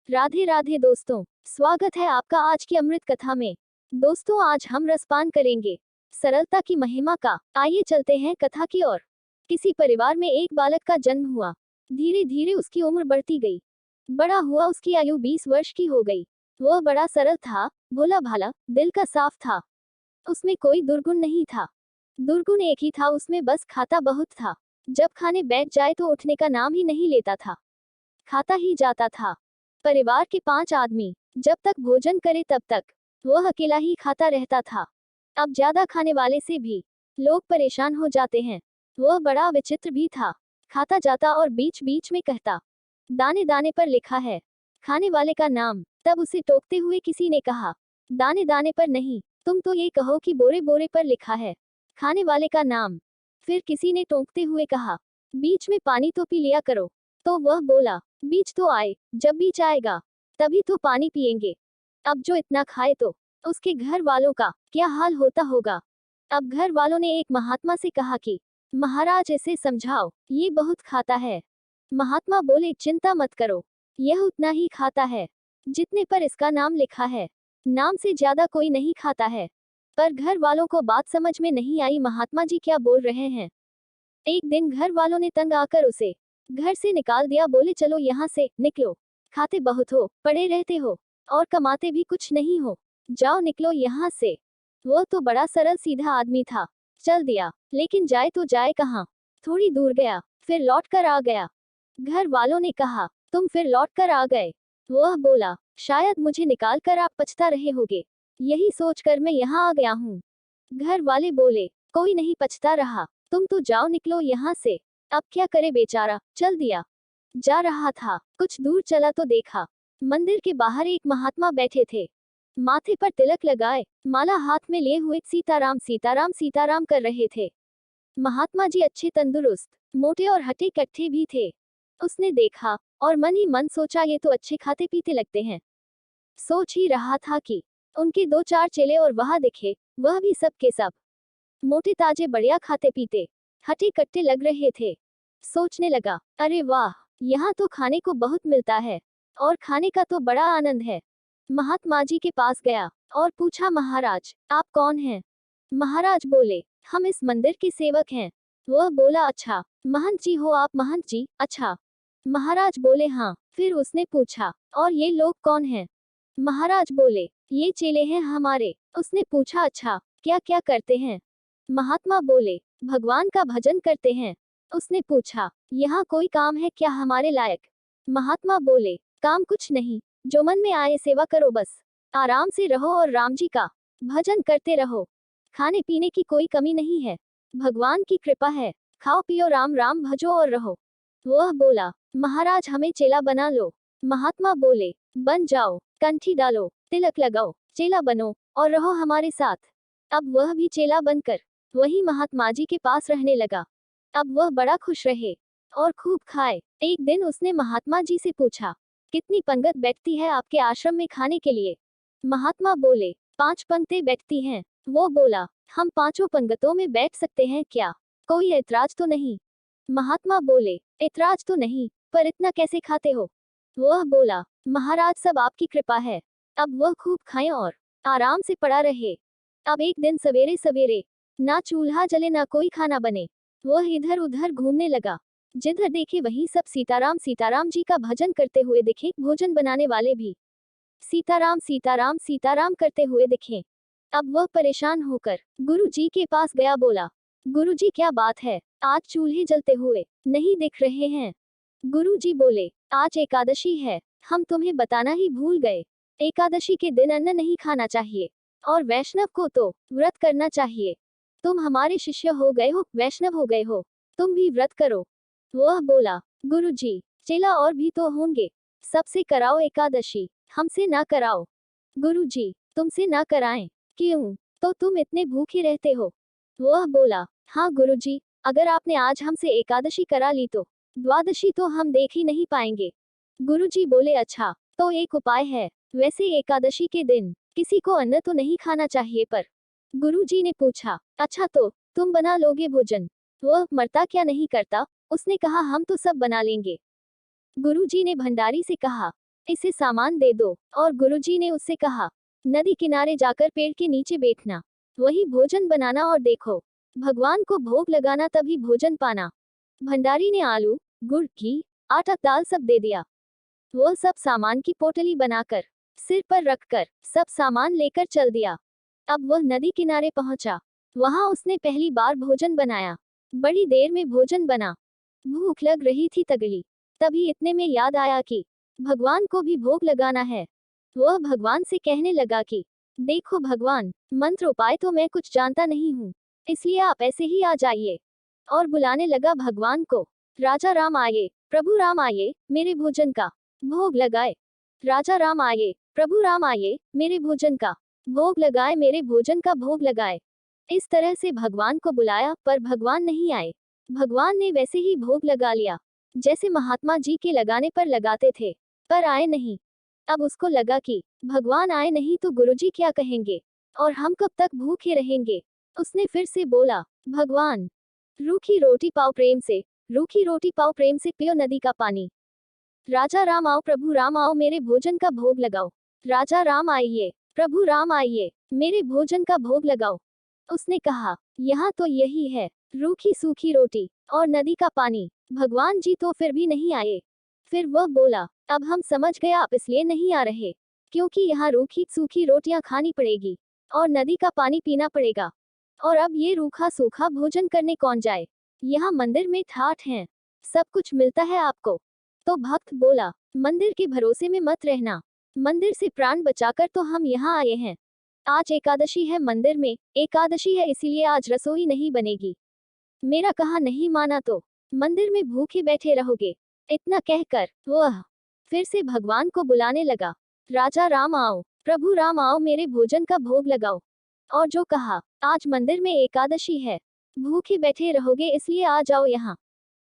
राधे राधे दोस्तों, स्वागत है आपका आज की अमृत कथा में। दोस्तों, आज हम रसपान करेंगे सरलता की महिमा का। आइए चलते हैं कथा की ओर। किसी परिवार में एक बालक का जन्म हुआ। धीरे धीरे उसकी उम्र बढ़ती गई। बड़ा हुआ उसकी आयु 20 वर्ष की हो गई। वह बड़ा सरल था, भोला भाला, दिल का साफ था। उसमें कोई दुर्गुण नहीं था। दुर्गुण एक ही था, उसमें बस खाता बहुत था। जब खाने बैठ जाए तो उठने का नाम ही नहीं लेता था, खाता ही जाता था। परिवार के 5 आदमी जब तक भोजन करे तब तक वह अकेला ही खाता रहता था। अब ज्यादा खाने वाले से भी लोग परेशान हो जाते हैं। वह बड़ा विचित्र भी था, खाता जाता और बीच बीच में कहता, दाने दाने पर लिखा है खाने वाले का नाम। तब उसे टोकते हुए किसी ने कहा, दाने दाने पर नहीं, तुम तो ये कहो कि बोरे बोरे पर लिखा है खाने वाले का नाम। फिर किसी ने टोकते हुए कहा, बीच में पानी तो पी लिया करो। तो वह बोला, बीच तो आए, जब बीच आएगा तभी तो पानी पिएंगे। अब जो इतना खाए तो उसके घर वालों का क्या हाल होता होगा। अब घर वालों ने एक महात्मा से कहा कि महाराज इसे समझाओ, ये बहुत खाता है। महात्मा बोले, चिंता मत करो, यह उतना ही खाता है जितने पर इसका नाम लिखा है। नाम से ज्यादा कोई नहीं खाता है। पर घर वालों को बात समझ में नहीं आई, महात्मा जी क्या बोल रहे हैं। एक दिन घर वालों ने तंग आकर उसे घर से निकाल दिया। बोले, चलो यहाँ से निकलो, खाते बहुत हो, पड़े रहते हो और कमाते भी कुछ नहीं हो, जाओ निकलो यहाँ से। वह तो बड़ा सरल सीधा आदमी था, चल दिया, लेकिन जाए तो जाए कहाँ। थोड़ी दूर गया, फिर लौट कर आ गया। घर वालों ने कहा, तुम फिर लौट कर आ गए। वह बोला, शायद मुझे निकाल कर आप पछता रहे होगे, यही सोचकर मैं यहाँ आ गया हूँ। घर वाले बोले, कोई नहीं पछता रहा, तुम तो जाओ निकलो यहाँ से। अब क्या करे बेचारा, चल दिया। जा रहा था, कुछ दूर चला तो देखा मंदिर के बाहर एक महात्मा बैठे थे। माथे पर तिलक लगाए, माला हाथ में लिए हुए सीताराम सीताराम सीताराम कर रहे थे। महात्मा जी अच्छे तंदुरुस्त, मोटे और हट्टे कट्ठे भी थे। उसने देखा और मन ही मन सोचा, ये तो अच्छे खाते पीते लगते हैं। सोच ही रहा था कि उनके 2-4 चेले और वहां दिखे, वह भी सब के सब मोटे ताजे बढ़िया खाते पीते हट्टे कट्टे लग रहे थे। सोचने लगा, अरे वाह, यहाँ तो खाने को बहुत मिलता है और खाने का तो बड़ा आनंद है। महात्मा जी के पास गया और पूछा, महाराज आप कौन हैं। महाराज बोले, हम इस मंदिर के सेवक हैं। वह बोला, अच्छा, महंत जी हो आप। महंत जी, अच्छा। महाराज बोले, हाँ। फिर उसने पूछा, और ये लोग कौन हैं। महाराज बोले, ये चेले हैं हमारे। उसने पूछा, अच्छा, क्या क्या करते हैं। महात्मा बोले, भगवान का भजन करते हैं। उसने पूछा, यहाँ कोई काम है क्या हमारे लायक। महात्मा बोले, काम कुछ नहीं, जो मन में आए सेवा करो, बस आराम से रहो और राम जी का भजन करते रहो। खाने पीने की कोई कमी नहीं है, भगवान की कृपा है, खाओ पियो, राम राम भजो और रहो। वह बोला, महाराज हमें चेला बना लो। महात्मा बोले, बन जाओ, कंठी डालो, तिलक लगाओ, चेला बनो और रहो हमारे साथ। अब वह भी चेला बनकर वही महात्मा जी के पास रहने लगा। अब वह बड़ा खुश रहे और खूब खाए। एक दिन उसने महात्मा जी से पूछा, कितनी पंगत बैठती है आपके आश्रम में खाने के लिए। महात्मा बोले, 5 पंक्ति बैठती हैं। वो बोला, हम 5 पंगतों में बैठ सकते हैं क्या, कोई ऐतराज तो नहीं। महात्मा बोले, ऐतराज तो नहीं, पर इतना कैसे खाते हो। वह बोला, महाराज सब आपकी कृपा है। अब वह खूब खाए और आराम से पड़ा रहे। अब एक दिन सवेरे सवेरे ना चूल्हा जले ना कोई खाना बने, वह इधर उधर घूमने लगा। जिधर देखे वहीं सब सीताराम सीताराम जी का भजन करते हुए दिखे। भोजन बनाने वाले भी सीताराम सीताराम सीताराम करते हुए दिखे। अब वह परेशान होकर गुरु जी के पास गया। बोला, गुरु जी क्या बात है, आज चूल्हे जलते हुए नहीं दिख रहे हैं। गुरु जी बोले, आज एकादशी है, हम तुम्हें बताना ही भूल गए। एकादशी के दिन अन्न नहीं खाना चाहिए और वैष्णव को तो व्रत करना चाहिए। तुम हमारे शिष्य हो गए हो, वैष्णव हो गए हो, तुम भी व्रत करो। वह बोला, गुरु जी, चेला और भी तो होंगे, सबसे कराओ एकादशी, हमसे ना कराओ। गुरु जी, तुमसे ना कराएं, क्यों, तो तुम इतने भूखे रहते हो। वह बोला, हाँ गुरु जी, अगर आपने आज हमसे एकादशी करा ली तो द्वादशी तो हम देख ही नहीं पाएंगे। गुरु जी बोले, अच्छा, तो एक उपाय है। वैसे एकादशी के दिन किसी को अन्न तो नहीं खाना चाहिए, पर गुरु जी ने पूछा, अच्छा तो तुम बना लोगे भोजन। वह मरता क्या नहीं करता। उसने कहा, हम तो सब बना लेंगे। गुरु जी ने भंडारी से कहा, इसे सामान दे दो। और गुरुजी ने उससे कहा, नदी किनारे जाकर पेड़ के नीचे बैठना, वही भोजन बनाना और देखो, भगवान को भोग लगाना तभी भोजन पाना। भंडारी ने आलू, गुड़, घी, आटा, दाल सब दे दिया। वो सब सामान की पोटली बनाकर सिर पर रखकर सब सामान लेकर चल दिया। अब वह नदी किनारे पहुंचा। वहां उसने पहली बार भोजन बनाया। बड़ी देर में भोजन बना। भूख लग रही थी तगड़ी। तभी इतने में याद आया कि भगवान को भी भोग लगाना है। वह भगवान से कहने लगा कि देखो भगवान, मंत्र उपाय तो मैं कुछ जानता नहीं हूँ, इसलिए आप ऐसे ही आ जाइए। और बुलाने लगा भगवान को। राजा राम आए, प्रभु राम आए, मेरे भोजन का भोग लगाए। राजा राम आए, प्रभु राम आए, मेरे भोजन का भोग लगाए, मेरे भोजन का भोग लगाए। इस तरह से भगवान को बुलाया, पर भगवान नहीं आए। भगवान ने वैसे ही भोग लगा लिया, जैसे महात्मा जी के लगाने पर लगाते थे, पर आए नहीं। अब उसको लगा कि भगवान आए नहीं तो गुरुजी क्या कहेंगे, और हम कब तक भूखे रहेंगे। उसने फिर से बोला, भगवान, रूखी रोटी पाओ प्रेम से, रूखी रोटी पाओ प्रेम से, पियो नदी का पानी। राजा राम आओ, प्रभु राम आओ, मेरे भोजन का भोग लगाओ। राजा राम आइए, प्रभु राम आइए, मेरे भोजन का भोग लगाओ। उसने कहा, यहाँ तो यही है, रूखी सूखी रोटी और नदी का पानी। भगवान जी तो फिर भी नहीं आए। फिर वह बोला, अब हम समझ गए आप इसलिए नहीं आ रहे, क्योंकि यहाँ रूखी सूखी रोटियां खानी पड़ेगी और नदी का पानी पीना पड़ेगा। और अब ये रूखा सूखा भोजन करने कौन जाए। यहाँ मंदिर में ठाठ हैं, सब कुछ मिलता है आपको। तो भक्त बोला, मंदिर के भरोसे में मत रहना, मंदिर से प्राण बचाकर तो हम यहाँ आए हैं। आज एकादशी है, मंदिर में एकादशी है, इसीलिए आज रसोई नहीं बनेगी। मेरा कहा नहीं माना तो मंदिर में भूखे बैठे रहोगे। इतना कहकर वह फिर से भगवान को बुलाने लगा। राजा राम आओ, प्रभु राम आओ, मेरे भोजन का भोग लगाओ। और जो कहा, आज मंदिर में एकादशी है, भूखे बैठे रहोगे, इसलिए आ जाओ यहाँ।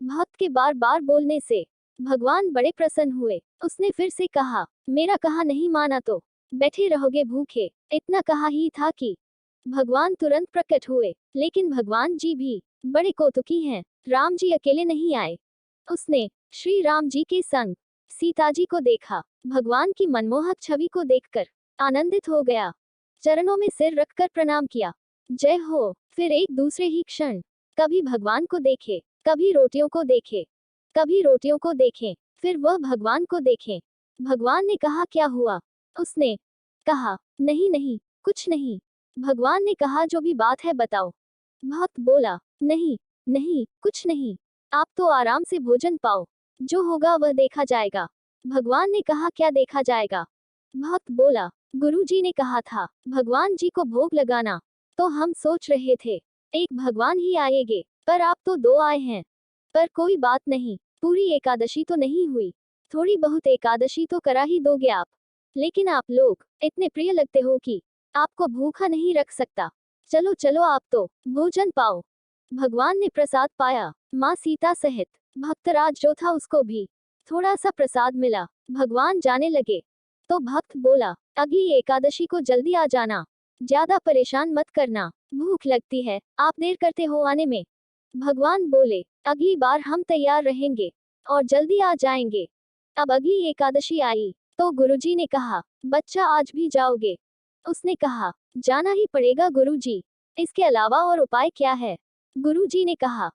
भक्त के बार बार बोलने से भगवान बड़े प्रसन्न हुए। उसने फिर से कहा, मेरा कहा नहीं माना तो बैठे रहोगे भूखे। इतना कहा ही था कि भगवान तुरंत प्रकट हुए। लेकिन भगवान जी भी बड़े कौतुकी हैं। राम जी अकेले नहीं आए। उसने श्री राम जी के संग सीता जी को देखा। भगवान की मनमोहक छवि को देखकर आनंदित हो गया। चरणों में सिर रखकर प्रणाम किया। जय हो। फिर एक दूसरे ही क्षण कभी भगवान को देखे, कभी रोटियों को देखे, कभी रोटियों को देखें, फिर वह भगवान को देखें। भगवान ने कहा, क्या हुआ? उसने कहा, नहीं नहीं, कुछ नहीं। भगवान ने कहा, जो भी बात है बताओ। भक्त बोला, नहीं नहीं, कुछ नहीं, आप तो आराम से भोजन पाओ, जो होगा वह देखा जाएगा। भगवान ने कहा, क्या देखा जाएगा? भक्त बोला, गुरुजी ने कहा था भगवान जी को भोग लगाना, तो हम सोच रहे थे एक भगवान ही आएंगे, पर आप तो दो आए हैं। पर कोई बात नहीं, पूरी एकादशी तो नहीं हुई, थोड़ी बहुत एकादशी तो करा ही दोगे आप। लेकिन आप लोग इतने प्रिय लगते हो कि आपको भूखा नहीं रख सकता। चलो चलो, आप तो भोजन पाओ। भगवान ने प्रसाद पाया। माँ सीता सहित भक्तराज जो था उसको भी थोड़ा सा प्रसाद मिला। भगवान जाने लगे तो भक्त बोला, अगली एकादशी को जल्दी आ जाना, ज्यादा परेशान मत करना, भूख लगती है, आप देर करते हो आने में। भगवान बोले, अगली बार हम तैयार रहेंगे और जल्दी आ जाएंगे। अब अगली एकादशी आई तो गुरुजी ने कहा, बच्चा आज भी जाओगे? उसने कहा, जाना ही पड़ेगा गुरुजी, इसके अलावा और उपाय क्या है? गुरुजी ने कहा,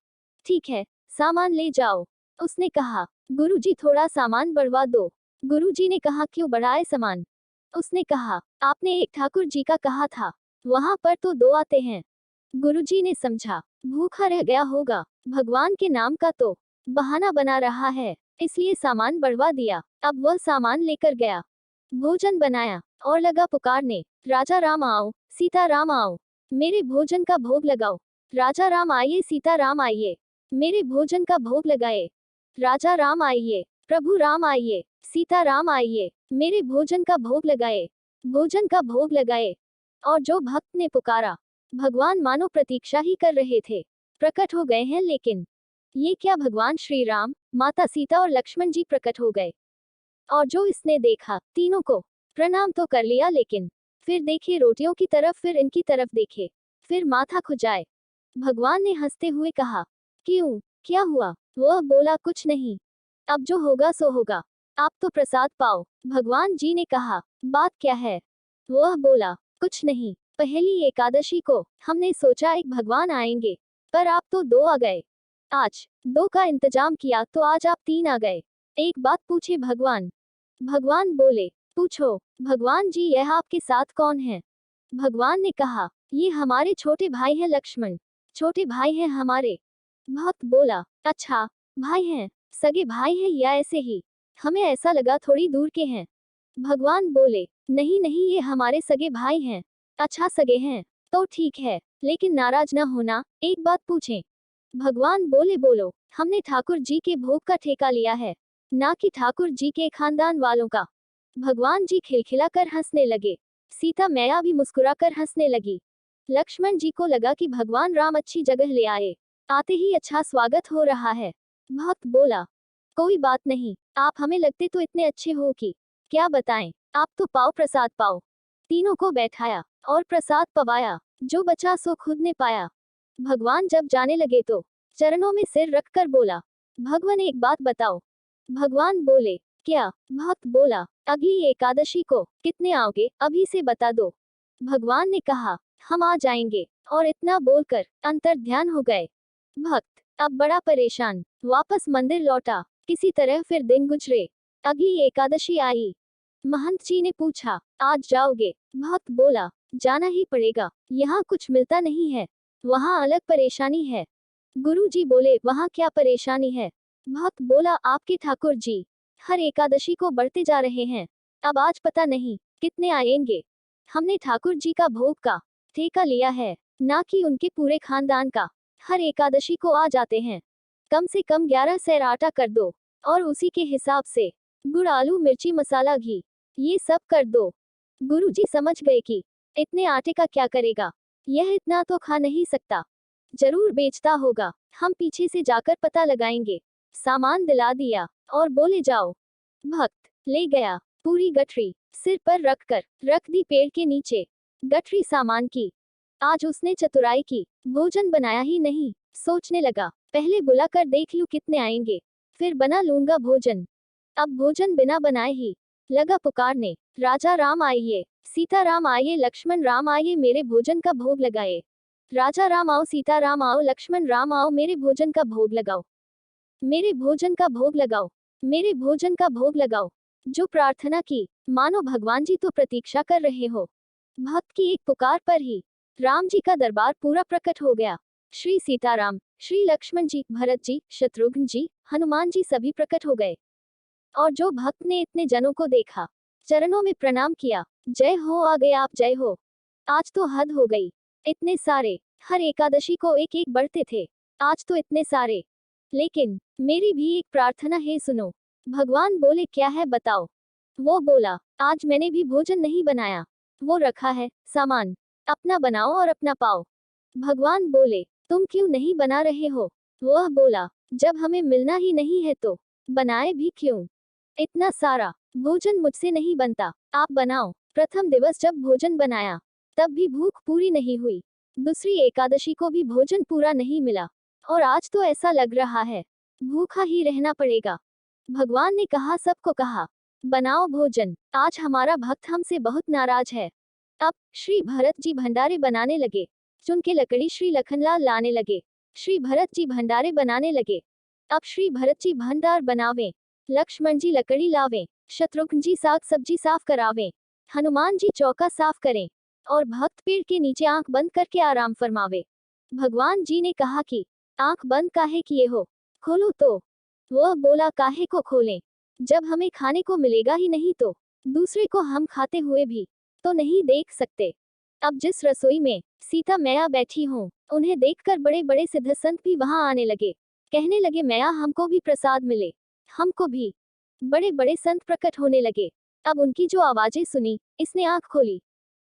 ठीक है, सामान ले जाओ। उसने कहा, गुरुजी थोड़ा सामान बढ़वा दो। गुरुजी ने कहा, क्यों बढ़ाए सामान? उसने कहा, आपने एक ठाकुर जी का कहा था, वहां पर तो दो आते हैं। गुरुजी ने समझा, भूखा रह गया होगा, भगवान के नाम का तो बहाना बना रहा है, इसलिए सामान बढ़वा दिया। अब वह सामान लेकर गया, भोजन बनाया और लगा पुकारने, राजा राम आओ, सीता राम आओ, मेरे भोजन का भोग लगाओ। राजा राम आइए, सीता राम आइए, मेरे भोजन का भोग लगाए। राजा राम आइए, प्रभु राम आइए, सीता राम आइए, मेरे भोजन का भोग लगाए। भोजन का भोग लगाए। और जो भक्त ने पुकारा, भगवान मानो प्रतीक्षा ही कर रहे थे, प्रकट हो गए हैं। लेकिन ये क्या, भगवान श्री राम, माता सीता और लक्ष्मण जी प्रकट हो गए। और जो इसने देखा, तीनों को प्रणाम तो कर लिया, लेकिन फिर देखे रोटियों की तरफ, फिर इनकी तरफ देखे, फिर माथा खुजाए। भगवान ने हंसते हुए कहा, क्यों, क्या हुआ? वह बोला, कुछ नहीं, अब जो होगा सो होगा। आप तो प्रसाद पाओ। भगवान जी ने कहा, बात क्या है? वह बोला, कुछ नहीं, पहली एकादशी को हमने सोचा एक भगवान आएंगे, पर आप तो 2 आ गए। आज 2 का इंतजाम किया तो आज आप 3 आ गए। एक बात पूछे भगवान? भगवान बोले, पूछो। भगवान जी, यह आपके साथ कौन है? भगवान ने कहा, ये हमारे छोटे भाई हैं लक्ष्मण। छोटे भाई हैं हमारे। भक्त बोला, अच्छा, भाई हैं, सगे भाई हैं या ऐसे ही? हमें ऐसा लगा थोड़ी दूर के हैं। भगवान बोले, नहीं नहीं, ये हमारे सगे भाई हैं। अच्छा, सगे हैं तो ठीक है, लेकिन नाराज न होना, एक बात पूछें? भगवान बोले, बोलो। हमने ठाकुर जी के भोग का ठेका लिया है, ना कि ठाकुर जी के खानदान वालों का। भगवान जी खिलखिला कर हंसने लगे। सीता मैया भी मुस्कुराकर हंसने लगी। लक्ष्मण जी को लगा कि भगवान राम अच्छी जगह ले आए, आते ही अच्छा स्वागत हो रहा है। भक्त बोला, कोई बात नहीं, आप हमें लगते तो इतने अच्छे हो कि क्या बताएं। आप तो पाओ, प्रसाद पाओ। तीनों को बैठाया और प्रसाद पवाया। जो बचा सो खुद ने पाया। भगवान जब जाने लगे तो चरणों में सिर रखकर बोला, भगवान एक बात बताओ। भगवान बोले, क्या? भक्त बोला, अगली एकादशी को कितने आओगे, अभी से बता दो। भगवान ने कहा, हम आ जाएंगे, और इतना बोलकर अंतर ध्यान हो गए। भक्त अब बड़ा परेशान वापस मंदिर लौटा। किसी तरह फिर दिन गुजरे। अगली एकादशी आई। महंत जी ने पूछा, आज जाओगे? भक्त बोला, जाना ही पड़ेगा, यहाँ कुछ मिलता नहीं है, वहाँ अलग परेशानी है। गुरु जी बोले, वहाँ क्या परेशानी है? भक्त बोला, आपके ठाकुर जी हर एकादशी को बढ़ते जा रहे हैं, अब आज पता नहीं कितने आएंगे। हमने ठाकुर जी का भोग का ठेका लिया है, ना कि उनके पूरे खानदान का। हर एकादशी को आ जाते हैं। कम से कम 11 सेर आटा कर दो, और उसी के हिसाब से गुड़, आलू, मिर्ची, मसाला, घी, ये सब कर दो। गुरु जी समझ गए कि इतने आटे का क्या करेगा, यह इतना तो खा नहीं सकता, जरूर बेचता होगा। हम पीछे से जाकर पता लगाएंगे। सामान दिला दिया और बोले, जाओ। भक्त ले गया पूरी गठरी सिर पर रखकर रख दी पेड़ के नीचे। गठरी सामान की। आज उसने चतुराई की, भोजन बनाया ही नहीं। सोचने लगा, पहले बुला कर देख लूं कितने आएंगे, फिर बना लूंगा भोजन। अब भोजन बिना बनाए ही लगा पुकारने, राजा राम आइए, सीता राम आइए, लक्ष्मण राम आइए, मेरे भोजन का भोग लगाए। राजा राम आओ, सीता राम आओ, लक्ष्मण राम आओ, मेरे भोजन का भोग लगाओ, मेरे भोजन का भोग लगाओ, मेरे भोजन का भोग लगाओ। जो प्रार्थना की, मानो भगवान जी तो प्रतीक्षा कर रहे हो। भक्त की एक पुकार पर ही राम जी का दरबार पूरा प्रकट हो गया। श्री सीताराम, श्री लक्ष्मण जी, भरत जी, शत्रुघ्न जी, हनुमान जी सभी प्रकट हो गए। और जो भक्त ने इतने जनों को देखा, चरणों में प्रणाम किया, जय हो, आ गए आप, जय हो। आज तो हद हो गई, इतने सारे। हर एकादशी को एक एक बढ़ते थे, आज तो इतने सारे। लेकिन मेरी भी एक प्रार्थना है, सुनो। भगवान बोले, क्या है बताओ। वो बोला, आज मैंने भी भोजन नहीं बनाया, वो रखा है सामान, अपना बनाओ और अपना पाओ। भगवान बोले, तुम क्यों नहीं बना रहे हो? वह बोला, जब हमें मिलना ही नहीं है तो बनाए भी क्यों? इतना सारा भोजन मुझसे नहीं बनता, आप बनाओ। प्रथम दिवस जब भोजन बनाया, तब भी भूख पूरी नहीं हुई। दूसरी एकादशी को भी भोजन पूरा नहीं मिला, और आज तो ऐसा लग रहा है भूखा ही रहना पड़ेगा। भगवान ने कहा, सबको कहा, बनाओ भोजन। आज हमारा भक्त हमसे बहुत नाराज है। अब श्री भरत जी भंडारे बनाने लगे। चुन के लकड़ी श्री लखनलाल लाने लगे। श्री भरत जी भंडारे बनाने लगे। अब श्री भरत जी भंडार बनावे, लक्ष्मण जी लकड़ी लावे, शत्रुघ्न जी साग सब्जी साफ करावे, हनुमान जी चौका साफ करें, और भक्त पेड़ के नीचे आंख बंद करके आराम फरमावे। भगवान जी ने कहा कि आंख बंद काहे किए हो, खोलो तो। वह बोला, काहे को खोलें, जब हमें खाने को मिलेगा ही नहीं तो दूसरे को हम खाते हुए भी तो नहीं देख सकते। अब जिस रसोई में सीता मैया बैठी हूँ, उन्हें देखकर बड़े बड़े सिद्ध संत भी वहां आने लगे। कहने लगे, मैया हमको भी प्रसाद मिले, हमको भी। बड़े बड़े संत प्रकट होने लगे। अब उनकी जो आवाजें सुनी, इसने आंख खोली।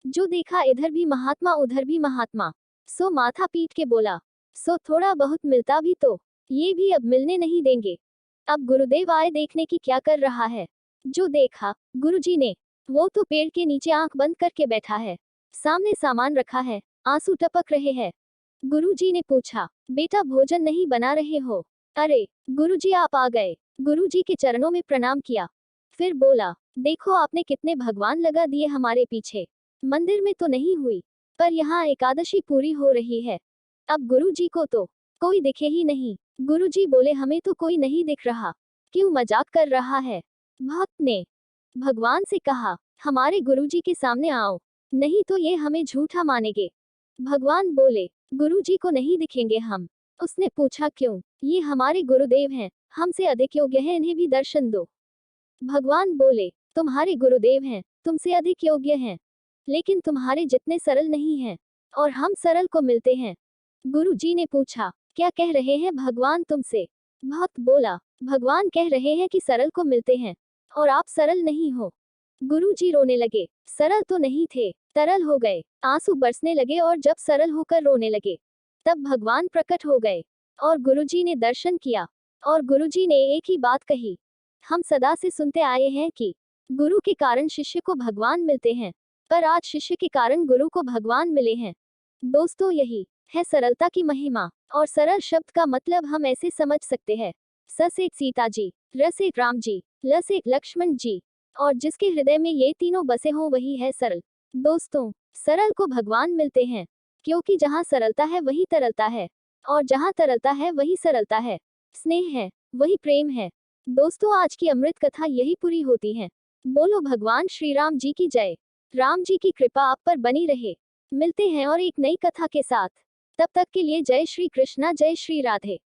जो देखा, इधर भी महात्मा उधर भी महात्मा। सो माथा पीट के बोला, सो थोड़ा बहुत मिलता भी तो ये भी अब मिलने नहीं देंगे। अब गुरुदेव आए देखने की क्या कर रहा है। जो देखा गुरुजी ने, वो तो पेड़ के नीचे आंख बंद करके बैठा है, सामने सामान रखा है, आंसू टपक रहे हैं। गुरुजी ने पूछा, बेटा भोजन नहीं बना रहे हो? अरे गुरुजी आप आ गए। गुरुजी के चरणों में प्रणाम किया। फिर बोला, देखो आपने कितने भगवान लगा दिए हमारे पीछे। मंदिर में तो नहीं हुई, पर यहाँ एकादशी पूरी हो रही है। अब गुरुजी को तो कोई दिखे ही नहीं। गुरुजी बोले, हमें तो कोई नहीं दिख रहा, क्यों मजाक कर रहा है। भक्त ने भगवान से कहा, हमारे गुरुजी के सामने आओ, नहीं तो ये हमें झूठा मानेंगे। भगवान बोले, गुरुजी को नहीं दिखेंगे हम। उसने पूछा, क्यों? ये हमारे गुरुदेव हैं, हमसे अधिक योग्य है, इन्हें भी दर्शन दो। भगवान बोले, तुम्हारे गुरुदेव हैं, तुमसे अधिक योग्य हैं, लेकिन तुम्हारे जितने सरल नहीं हैं, और हम सरल को मिलते हैं। गुरुजी ने पूछा, क्या कह रहे हैं भगवान तुमसे? भक्त बोला, भगवान कह रहे हैं कि सरल को मिलते हैं, और आप सरल नहीं हो। गुरुजी रोने लगे, सरल तो नहीं थे, तरल हो गए। आंसू बरसने लगे और जब सरल होकर रोने लगे, तब भगवान प्रकट हो गए, और गुरुजी ने दर्शन किया, और गुरुजी ने एक ही बात कही, हम सदा से सुनते आए हैं कि गुरु के कारण शिष्य को भगवान मिलते हैं, पर आज शिष्य के कारण गुरु को भगवान मिले हैं। दोस्तों, यही है सरलता की महिमा। और सरल शब्द का मतलब हम ऐसे समझ सकते हैं, स से सीता जी, र से राम जी, ल से लक्ष्मण जी, और जिसके हृदय में ये तीनों बसे हों वही है सरल। दोस्तों, सरल को भगवान मिलते हैं, क्योंकि जहाँ सरलता है वही तरलता है, और जहाँ तरलता है वही सरलता है, स्नेह है, वही प्रेम है। दोस्तों, आज की अमृत कथा यही पूरी होती है। बोलो भगवान श्री राम जी की जय। राम जी की कृपा आप पर बनी रहे। मिलते हैं और एक नई कथा के साथ। तब तक के लिए जय श्री कृष्णा, जय श्री राधे।